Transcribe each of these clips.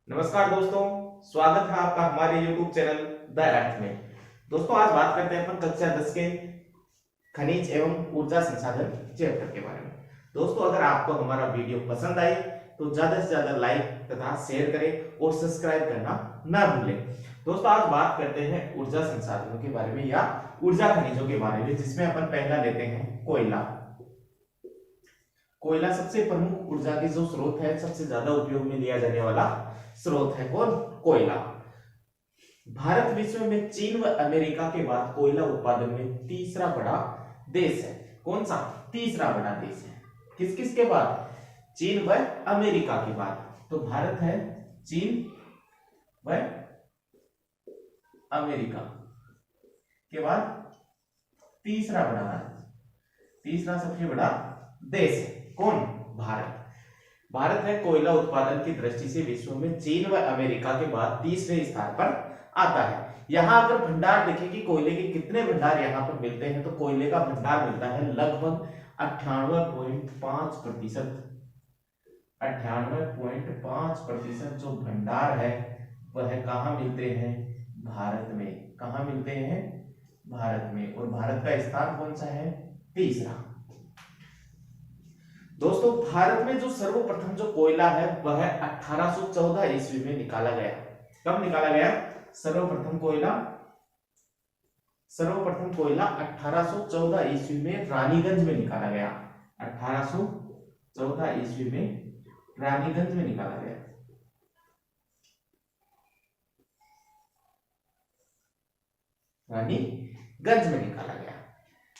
नमस्कार दोस्तों, स्वागत है आपका हमारे YouTube चैनल द अर्थ में। दोस्तों आज बात करते हैं अपन कक्षा 10 के खनिज एवं ऊर्जा संसाधन चैप्टर के बारे में। दोस्तों अगर आपको हमारा वीडियो पसंद आई तो ज्यादा से ज्यादा लाइक तथा शेयर करें और सब्सक्राइब करना ना भूलें। दोस्तों आज बात करते हैं ऊर्जा संसाधनों के बारे में या ऊर्जा खनिजों के बारे में, जिसमें अपन पहला लेते हैं कोयला। कोयला सबसे प्रमुख ऊर्जा की जो स्रोत है, सबसे ज्यादा उपयोग में लिया जाने वाला स्रोत है कौन? कोयला। भारत विश्व में चीन व अमेरिका के बाद कोयला उत्पादन में तीसरा बड़ा देश है। कौन सा तीसरा बड़ा देश है? किस किस के बाद? चीन व अमेरिका के बाद। तो भारत है चीन व अमेरिका के बाद तीसरा सबसे बड़ा देश है कौन? भारत। भारत है कोयला उत्पादन की दृष्टि से विश्व में चीन व अमेरिका के बाद तीसरे स्थान पर आता है। यहाँ अगर भंडार देखें कि कोयले के कितने भंडार यहाँ पर मिलते हैं, तो कोयले का भंडार मिलता है लगभग 98.5%। 98.5% जो भंडार है वह कहाँ मिलते हैं? भारत में। कहाँ मिलते हैं? भारत में। और भारत का स्थान कौन सा है? तीसरा। दोस्तों भारत में जो सर्वप्रथम जो कोयला है वह 1814 ईस्वी में निकाला गया। कब निकाला गया? सर्वप्रथम कोयला 1814 ईस्वी में रानीगंज में निकाला गया। 1814 ईस्वी में रानीगंज में निकाला गया। रानीगंज में निकाला गया।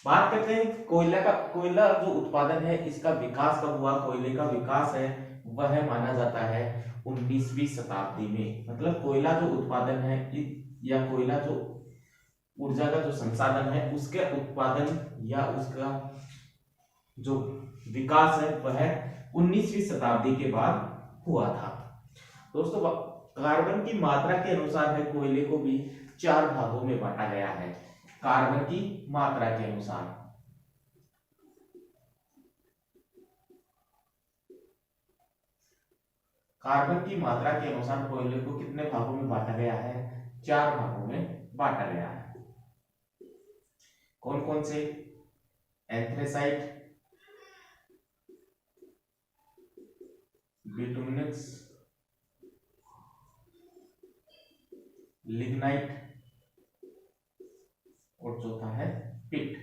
बात करते हैं कोयला जो उत्पादन है इसका विकास कब हुआ? कोयले का विकास है वह माना जाता है 19वीं शताब्दी में। मतलब कोयला जो उत्पादन है या कोयला जो ऊर्जा का जो संसाधन है उसके उत्पादन या उसका जो विकास है वह 19वीं शताब्दी के बाद हुआ था। दोस्तों कार्बन की मात्रा के अनुसार है कोयले को भी 4 भागों में बांटा गया है। कार्बन की मात्रा के अनुसार कोयले को कितने भागों में बांटा गया है? 4 भागों में बांटा गया है। कौन कौन से? एंथ्रेसाइट, बिटुमिनस, लिग्नाइट और चौथा है पिट।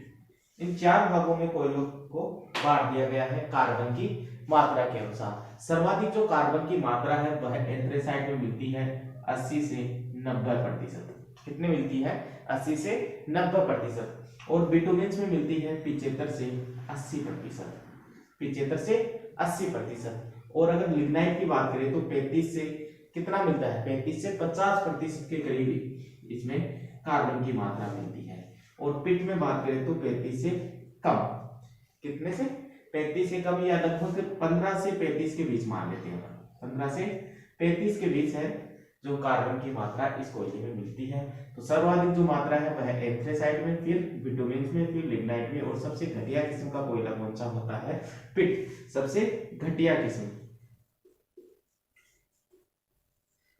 इन 4 भागों में कोयलों को बांट दिया गया है कार्बन की मात्रा के अनुसार। सर्वाधिक जो कार्बन की मात्रा है वह एंथ्रेसाइट में मिलती है 80 से 90%। कितने मिलती है? 80 से 90%। और बिटुमेन्स में मिलती है 75 से 80%। 75 से 80%। और अगर लिग्नाइट की बात करें तो 35 से कितना मिलता है? 35 से 50% के करीब इसमें कार्बन की मात्रा मिलती है। और पिट में बात करें तो 35 से कम। कितने से? 35 से कम या लगभग 15 से 35 के बीच मान लेते हैं। 15 से 35 के बीच है जो कार्बन की मात्रा इस कोयले में मिलती है। तो सर्वाधिक जो मात्रा है वह एंथ्रेसाइट में, फिर बिटुमेन्स में, फिर लिग्नाइट में। और सबसे घटिया किस्म का कोयला कौन सा होता है? पिट, सबसे घटिया किस्म।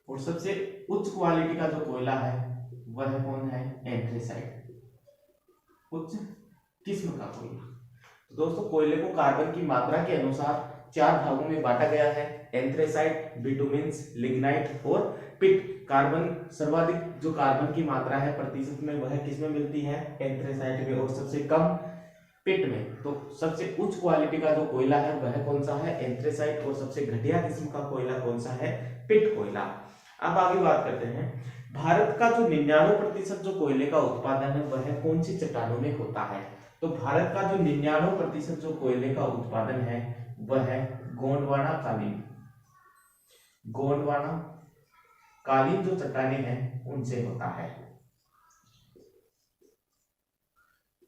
और सबसे उच्च क्वालिटी का जो कोयला है वह कौन है? एंथ्रेसाइट, उच्च किस्म का कोयला। तो दोस्तों कोयले को कार्बन की मात्रा के अनुसार 4 भागों में बांटा गया है। एंथ्रेसाइट, बिटुमेन्स, लिग्नाइट और पिट। कार्बन सर्वाधिक जो कार्बन की मात्रा है प्रतिशत में वह किसमें मिलती है? एंथ्रेसाइट में। और सबसे कम पिट में। तो सबसे उच्च क्वालिटी का जो कोयला है वह कौन सा है? एंथ्रेसाइट। और सबसे घटिया किस्म का कोयला कौन सा है? पिट कोयला। अब आगे बात करते हैं, भारत का जो 99% जो कोयले का उत्पादन है वह कौन सी चट्टानों में होता है? तो भारत का जो 99% जो कोयले का उत्पादन है वह है गोंडवाना कालीन। गोंडवाना कालीन जो चट्टानें हैं उनसे होता है।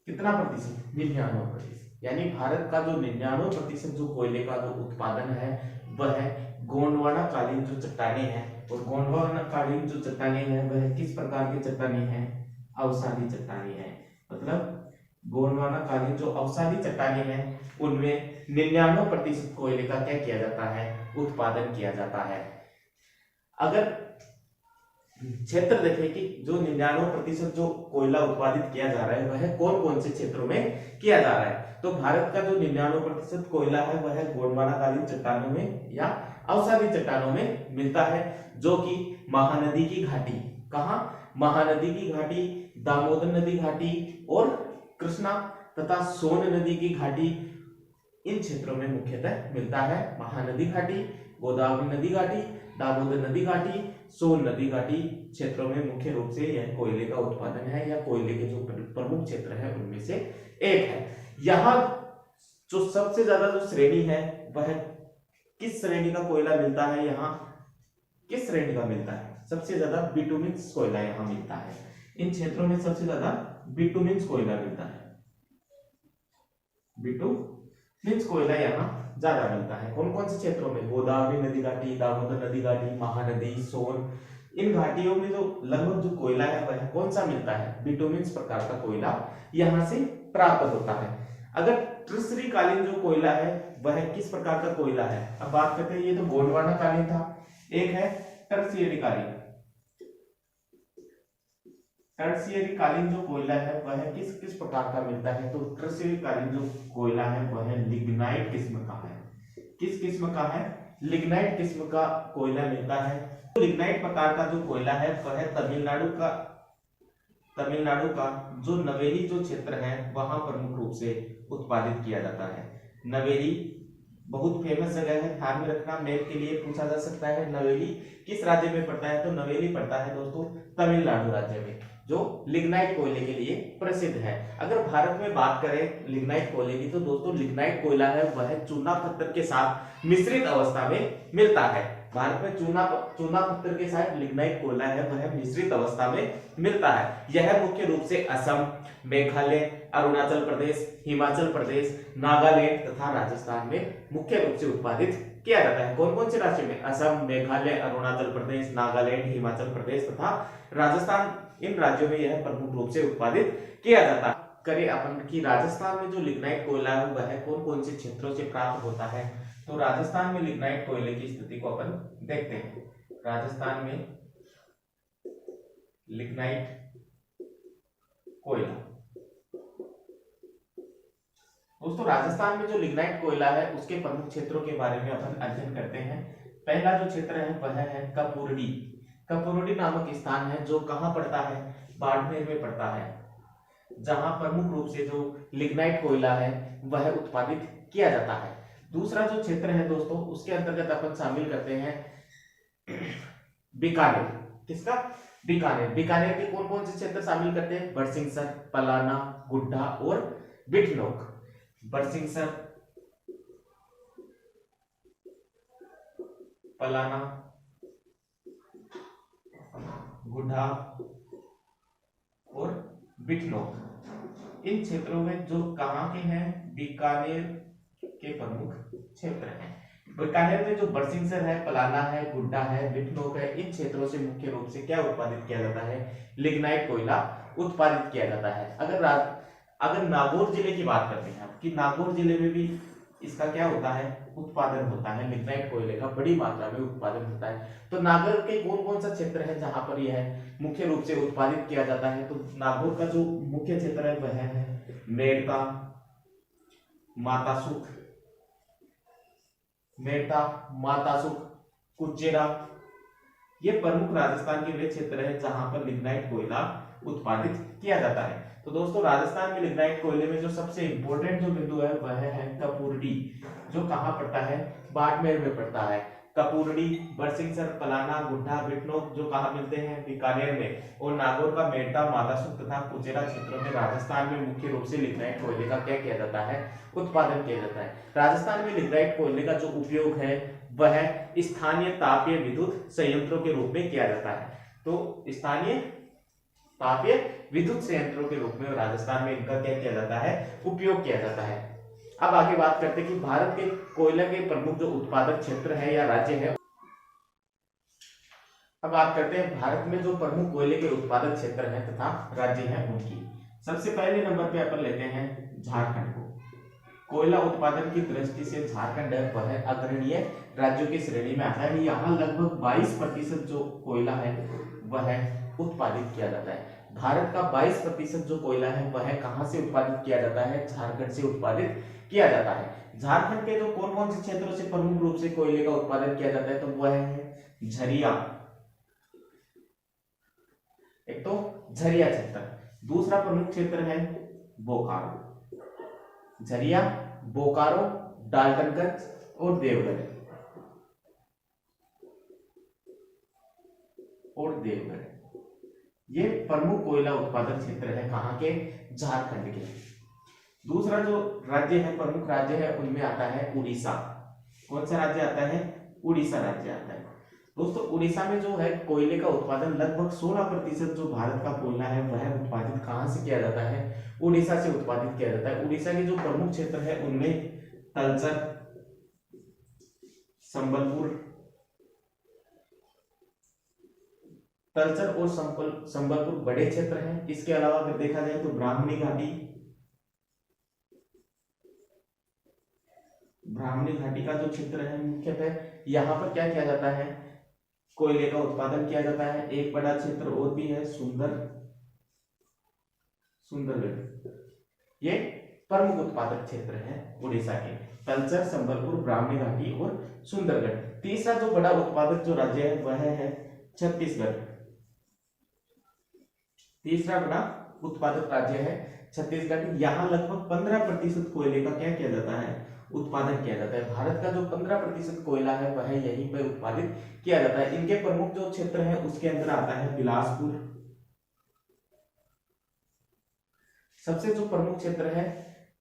कितना प्रतिशत? 99%। यानी भारत का जो 99% जो कोयले का जो उत्पादन है वह गोंडवाना कालीन जो चट्टानें हैं। और गोंडवाना कालीन जो चट्टानें हैं वह किस प्रकार की चट्टानें हैं? अवसादी चट्टानें हैं। मतलब गोंडवाना कालीन जो अवसादी चट्टानें हैं उनमें 99% कोयले का क्या किया जाता है? उत्पादन किया जाता है। अगर क्षेत्र देखें कि जो 99% जो कोयला उत्पादित किया जा रहा है वह कौन कौन से क्षेत्रों में किया जा रहा है, तो भारत का जो 99% कोयला है वह गोंडवानाकालीन चट्टानों में या अवसादी चट्टानों में मिलता है, जो कि महानदी की घाटी, कहां, महानदी की घाटी, दामोदर नदी घाटी और कृष्णा तथा सोन नदी की घाटी, इन क्षेत्रों में मुख्यतः मिलता है। महानदी घाटी, गोदावरी नदी घाटी, दामोदर नदी घाटी, सोन नदी घाटी क्षेत्रों में मुख्य रूप से यह कोयले का उत्पादन है या कोयले के जो प्रमुख क्षेत्र है उनमें से एक है। यहाँ जो सबसे ज्यादा जो श्रेणी है वह किस श्रेणी का कोयला मिलता है, यहाँ किस श्रेणी का मिलता है, सबसे ज्यादा बिटुमिन्स कोयला यहाँ मिलता है। इन क्षेत्रों में सबसे ज्यादा बिटुमिन्स कोयला मिलता है, बिटुमिन्स कोयला यहाँ ज्यादा मिलता है। कौन कौन से क्षेत्रों में, गोदावरी नदी घाटी, दामोदर नदी घाटी, महानदी, सोन, इन घाटियों में जो लगभग जो कोयला है वह कौन सा मिलता है, बिटुमिन्स प्रकार का कोयला यहाँ से प्राप्त होता है। अगर ट्रिसरी कालीन जो कोयला है वह किस प्रकार का कोयला है, अब बात करते हैं, ये तो गोंडवाना कालीन था, एक है टर्शियरी कालीन। टर्शियरी कालीन जो कोयला है वह किस किस प्रकार का मिलता है, तो टर्शियरी कालीन जो कोयला है वह लिग्नाइट किस्म का है। किस किस्म का है, लिग्नाइट किस्म का कोयला मिलता है। तो लिग्नाइट प्रकार का जो कोयला है वह तमिलनाडु का जो नवेली जो क्षेत्र है वहां प्रमुख रूप से उत्पादित किया जाता है। नवेली बहुत फेमस जगह है, ध्यान में रखना, मैप के लिए पूछा जा सकता है। नवेली किस राज्य में पड़ता है, तो नवेली पड़ता है दोस्तों तमिलनाडु राज्य में, जो लिग्नाइट कोयले के लिए प्रसिद्ध है। अगर भारत में बात करें लिग्नाइट कोयले की, तो दोस्तों लिग्नाइट कोयला है वह चूना पत्थर के साथ मिश्रित अवस्था में मिलता है। भारत में चूना पत्थर के साथ लिग्नाइट कोयला है वह मिश्रित अवस्था में मिलता है। यह मुख्य रूप से असम, मेघालय, अरुणाचल प्रदेश, हिमाचल प्रदेश, नागालैंड तथा राजस्थान में मुख्य रूप से उत्पादित किया जाता है। कौन कौन से राज्यों में, असम, मेघालय, अरुणाचल प्रदेश, नागालैंड, हिमाचल प्रदेश तथा राजस्थान, इन राज्यों में यह प्रमुख रूप से उत्पादित किया जाता है। करें अपन की राजस्थान में जो लिग्नाइट कोयला है वह कौन कौन से क्षेत्रों से प्राप्त होता है, तो राजस्थान में लिग्नाइट कोयले की स्थिति को अपन देखते हैं। राजस्थान में लिग्नाइट कोयला, दोस्तों राजस्थान में जो लिग्नाइट कोयला है उसके प्रमुख क्षेत्रों के बारे में अपन अध्ययन करते हैं। पहला जो क्षेत्र है वह है कपुरडी। कपुरडी नामक स्थान है जो कहां पड़ता है, बाड़मेर में पड़ता है, जहां प्रमुख रूप से जो लिग्नाइट कोयला है वह उत्पादित किया जाता है। दूसरा जो क्षेत्र है दोस्तों उसके अंतर्गत अपन शामिल करते हैं बीकानेर। किसका, बीकानेर। बीकानेर के कौन कौन से क्षेत्र शामिल करते हैं, बरसिंहसर, पलाना, गुड्डा और बिठनोक। बरसिंहसर, पलाना, गुड्डा और बिठनोक, इन क्षेत्रों में जो कहां के हैं, बीकानेर के प्रमुख क्षेत्र हैं। बीकानेर में जो बरसिंहसर है, पलाना है, गुड्डा है, बिठनोक है, इन क्षेत्रों से मुख्य रूप से क्या उत्पादित किया जाता है, लिग्नाइट कोयला उत्पादित किया जाता है। अगर नागौर जिले की बात करते हैं कि नागौर जिले में भी इसका क्या होता है, उत्पादन होता है, लिग्नाइट कोयले का बड़ी मात्रा में उत्पादन होता है। तो नागौर के कौन कौन सा क्षेत्र है जहां पर यह मुख्य रूप से उत्पादित किया जाता है, तो नागौर का जो मुख्य क्षेत्र है वह है मेड़ता, मातासुख, कुचेरा, ये प्रमुख राजस्थान के वे क्षेत्र है जहां पर लिग्नाइट कोयला उत्पादित किया जाता है। तो दोस्तों राजस्थान में लिग्नाइट कोयले में जो सबसे इंपॉर्टेंट जो बिंदु है वह है कपूरडी, जो कहां पड़ता है, बाड़मेर में पड़ता है। कपूरडी, बरसिंहसर, पलाना, गुड्डा, बिठनोक जो कहां मिलते हैं, बीकानेर में, और नागौर का मेड़ता, मातासुख तथा कुचेरा क्षेत्रों में राजस्थान में मुख्य रूप से लिग्नाइट कोयले का क्या किया जाता है, उत्पादन किया जाता है। राजस्थान में लिग्नाइट कोयले का जो उपयोग है वह स्थानीय तापीय विद्युत संयंत्रों के रूप में किया जाता है। तो स्थानीय तापीय विद्युत संयंत्रों के रूप में राजस्थान में इनका क्या किया जाता है, उपयोग किया जाता है। अब आगे बात करते हैं कि भारत के कोयला के प्रमुख जो उत्पादक क्षेत्र है या राज्य है। अब बात करते हैं भारत में जो प्रमुख कोयले के उत्पादक क्षेत्र है तथा राज्य है उनकी। सबसे पहले नंबर पे अपन लेते हैं झारखंड को। कोयला उत्पादन की दृष्टि से झारखंड है वह अग्रणीय राज्यों की श्रेणी में आता है। यहाँ लगभग 22% जो कोयला है वह उत्पादित किया जाता है। भारत का 22% जो कोयला है वह कहां से उत्पादित किया जाता है? झारखंड से उत्पादित किया जाता है। झारखंड के जो कौन कौन से क्षेत्रों से प्रमुख रूप से कोयले का उत्पादन किया जाता है? तो वह है झरिया, एक तो झरिया क्षेत्र, दूसरा प्रमुख क्षेत्र है बोकारो। झरिया, बोकारो, डाल्टनगंज और देवगढ़ ये प्रमुख कोयला उत्पादन क्षेत्र है कहां के? झारखंड के। दूसरा जो राज्य है, प्रमुख राज्य है, उनमें आता है उड़ीसा। कौन सा राज्य आता है? उड़ीसा राज्य आता है। दोस्तों उड़ीसा में जो है कोयले का उत्पादन लगभग 16% जो भारत का कोयला है वह उत्पादित कहां से किया जाता है? उड़ीसा से उत्पादित किया जाता है। उड़ीसा के जो प्रमुख क्षेत्र है उनमें तलचर, संबलपुर, तलचर और संबलपुर बड़े क्षेत्र हैं। इसके अलावा अगर देखा जाए तो ब्राह्मणी घाटी का जो क्षेत्र है मुख्यतः यहाँ पर क्या किया जाता है? कोयले का उत्पादन किया जाता है। एक बड़ा क्षेत्र और भी है सुंदरगढ़। ये प्रमुख उत्पादक क्षेत्र है उड़ीसा के, तलचर, संबलपुर, ब्राह्मणी घाटी और सुंदरगढ़। तीसरा जो बड़ा उत्पादक जो राज्य है वह है छत्तीसगढ़। तीसरा बड़ा उत्पादक राज्य है छत्तीसगढ़। यहाँ लगभग 15% कोयले का क्या किया जाता है? उत्पादन किया जाता है। भारत का जो 15% कोयला है वह यहीं पर उत्पादित किया जाता है। इनके प्रमुख जो क्षेत्र है उसके अंदर आता है बिलासपुर। सबसे जो प्रमुख क्षेत्र है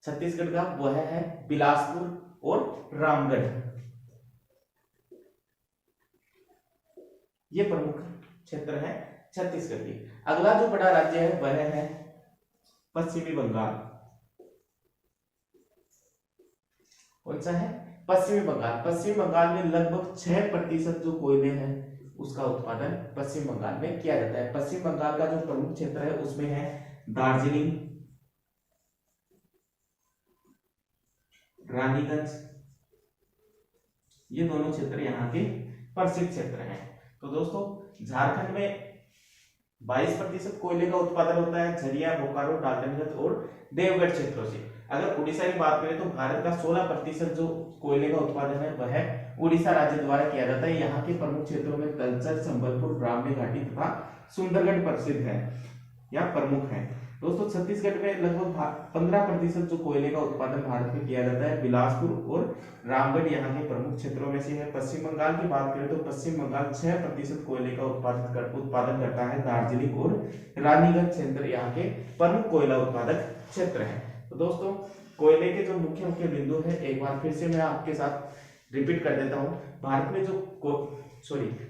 छत्तीसगढ़ का वह है बिलासपुर और रामगढ़, ये प्रमुख क्षेत्र है छत्तीसगढ़ की। अगला जो बड़ा राज्य है वह है पश्चिमी बंगाल। कौन सा है? पश्चिमी बंगाल। पश्चिम बंगाल में लगभग 6% जो कोयले हैं उसका उत्पादन पश्चिम बंगाल में किया जाता है। पश्चिम बंगाल का जो प्रमुख क्षेत्र है उसमें है दार्जिलिंग, रानीगंज, ये दोनों क्षेत्र यहाँ के प्रसिद्ध क्षेत्र हैं। तो दोस्तों झारखंड में 22% कोयले का उत्पादन होता है झरिया, बोकारो, डाल्टनगंज और देवगढ़ क्षेत्रों से। अगर उड़ीसा की बात करें तो भारत का 16% जो कोयले का उत्पादन है वह उड़ीसा राज्य द्वारा किया जाता है। यहाँ के प्रमुख क्षेत्रों में तलचर, संबलपुर, ब्राह्मणी घाटी तथा सुंदरगढ़ प्रसिद्ध है या प्रमुख है। दोस्तों छत्तीसगढ़ में लगभग 15% जो कोयले का उत्पादन भारत में किया जाता है। बिलासपुर और रामगढ़ यहाँ के प्रमुख क्षेत्रों में से है। पश्चिम बंगाल की बात करें तो पश्चिम बंगाल 6% कोयले का उत्पादन करता है। दार्जिलिंग और रानीगंज क्षेत्र यहाँ के प्रमुख कोयला उत्पादक क्षेत्र है। तो दोस्तों कोयले के जो मुख्य मुख्य बिंदु है एक बार फिर से मैं आपके साथ रिपीट कर देता हूँ।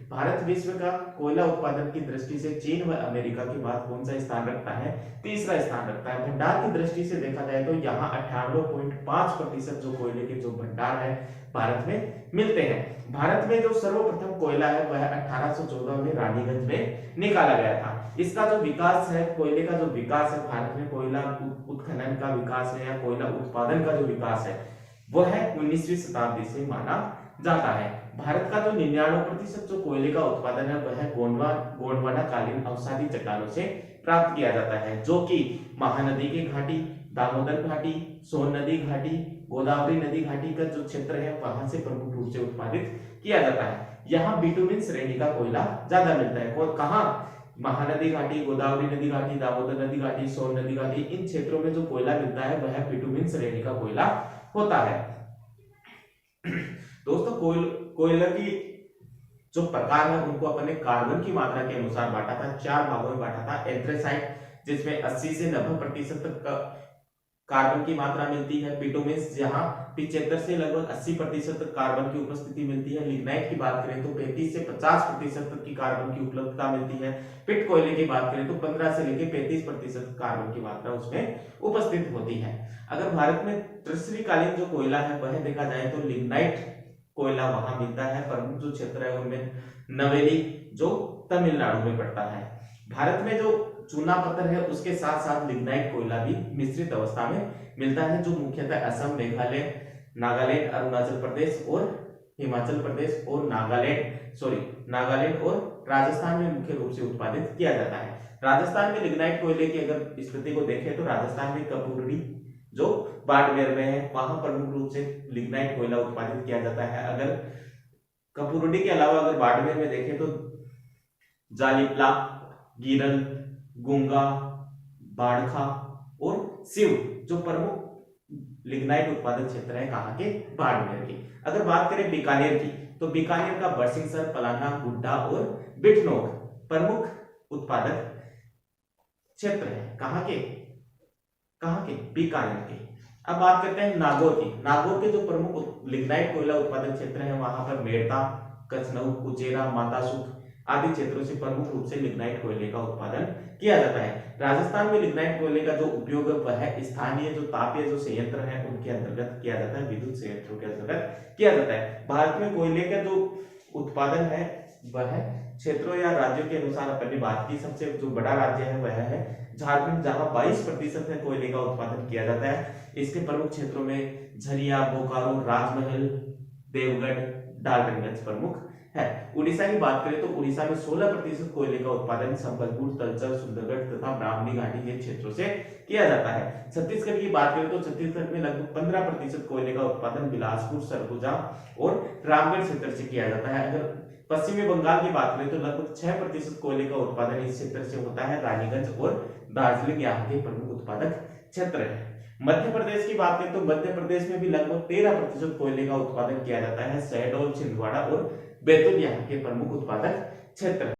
भारत विश्व का कोयला उत्पादन की दृष्टि से चीन व अमेरिका के बाद कौन सा स्थान रखता है? तीसरा स्थान रखता है। भंडार की दृष्टि से देखा जाए तो यहाँ 98.5% जो कोयले के जो भंडार है भारत में मिलते हैं। भारत में जो सर्वप्रथम कोयला है वह 1814 में रानीगंज में निकाला गया था। इसका जो विकास है, कोयले का जो विकास है भारत में, कोयला उत्खनन का विकास है या कोयला उत्पादन का जो विकास है वह 19वीं शताब्दी से माना जाता है। भारत का जो 99% जो कोयले का उत्पादन है वह गोंडवाना कालीन अवसादी चट्टानों से प्राप्त किया जाता है, जो कि महानदी की घाटी, दामोदर घाटी, सोन नदी घाटी, गोदावरी नदी घाटी का जो क्षेत्र है वहां से प्रमुख रूप से उत्पादित किया जाता है। यहाँ बिटुमिन श्रेणी का कोयला ज्यादा मिलता है। कहाँ? महानदी घाटी, गोदावरी नदी घाटी, दामोदर नदी घाटी, सोन नदी घाटी, इन क्षेत्रों में जो कोयला मिलता है वह बिटुमिन श्रेणी का कोयला होता है। दोस्तों कोयला की जो प्रकार है उनको अपने कार्बन की मात्रा के अनुसार बांटा था, 4 भागों में बांटा था। एंथ्रेसाइट जिसमें 80 से 90% तक कार्बन की मात्रा मिलती है। बिटुमिन्स जहां 75 से लगभग 80% तक कार्बन की उपस्थिति मिलती है। लिग्नाइट की बात करें तो 35 से 50% तक की कार्बन की उपलब्धता मिलती है। पिट कोयले की बात करें तो 15 से लेकर 35% कार्बन की मात्रा उसमें उपस्थित होती है। अगर भारत में त्रिशुलीकालीन जो कोयला है वह देखा जाए तो लिग्नाइट कोयला वहां मिलता है। प्रमुख जो क्षेत्र है उनमें नवेली जो तमिलनाडु में पड़ता है। भारत में जो चूना पत्थर है उसके साथ साथ लिग्नाइट कोयला भी मिश्रित अवस्था में मिलता है, जो मुख्यतः असम, मेघालय, नागालैंड, अरुणाचल प्रदेश और हिमाचल प्रदेश और नागालैंड और राजस्थान में मुख्य रूप से उत्पादित किया जाता है। राजस्थान में लिग्नाइट कोयले की अगर स्थिति को देखें तो राजस्थान में कपूरडी जो बाड़मेर में है, वहां प्रमुख रूप से लिग्नाइट कोयला उत्पादित किया जाता है। अगर कपूरडी के अलावा अगर बाड़मेर में देखें तो जालिपला, गिरल, गुंगा, बाड़खा और सिव जो प्रमुख लिग्नाइट उत्पादन क्षेत्र है कहाँ के, बाड़मेर के। अगर बात करें बीकानेर की तो बीकानेर का बरसिंहसर, पलाना, गुड्डा और बिठनोक प्रमुख उत्पादक क्षेत्र है कहाँ के, बीकानेर के। अब बात करते हैं नागौर की। नागौर के जो प्रमुख लिग्नाइट कोयला उत्पादन क्षेत्र है वहां पर मेड़ता, कचनऊ, कुचेरा, मातासुख आदि क्षेत्रों से प्रमुख रूप से लिग्नाइट कोयले का उत्पादन किया जाता है। राजस्थान में लिग्नाइट कोयले का जो उपयोग वह स्थानीय जो तापीय जो संयंत्र है उनके अंतर्गत किया जाता है, विद्युत संयंत्रों के अंतर्गत किया जाता है। भारत में कोयले का जो उत्पादन है वह क्षेत्रों या राज्यों के अनुसार अपनी बात की, सबसे जो बड़ा राज्य है वह है झारखंड, जहां 22% है कोयले का उत्पादन किया जाता है। इसके प्रमुख क्षेत्रों में झरिया, बोकारो, राजमहल, देवगढ़, डाल्टनगंज प्रमुख है। उड़ीसा की बात करें तो उड़ीसा में 16% कोयले का उत्पादन संबलपुर, तलचर, सुंदरगढ़ तथा ब्राह्मणी घाटी के क्षेत्रों से किया जाता है। छत्तीसगढ़ की बात करें तो छत्तीसगढ़ में लगभग 15% कोयले का उत्पादन बिलासपुर, सरगुजा और रामगढ़ क्षेत्र से किया जाता है। अगर पश्चिमी बंगाल की बात करें तो लगभग 6% कोयले का उत्पादन इस क्षेत्र से होता है। रानीगंज और दार्जिलिंग यहाँ के प्रमुख उत्पादक क्षेत्र है। मध्य प्रदेश की बात करें तो मध्य प्रदेश में भी लगभग 13% कोयले का उत्पादन किया जाता है। शहडोल, छिंदवाड़ा और बैतूल यहाँ के प्रमुख उत्पादक क्षेत्र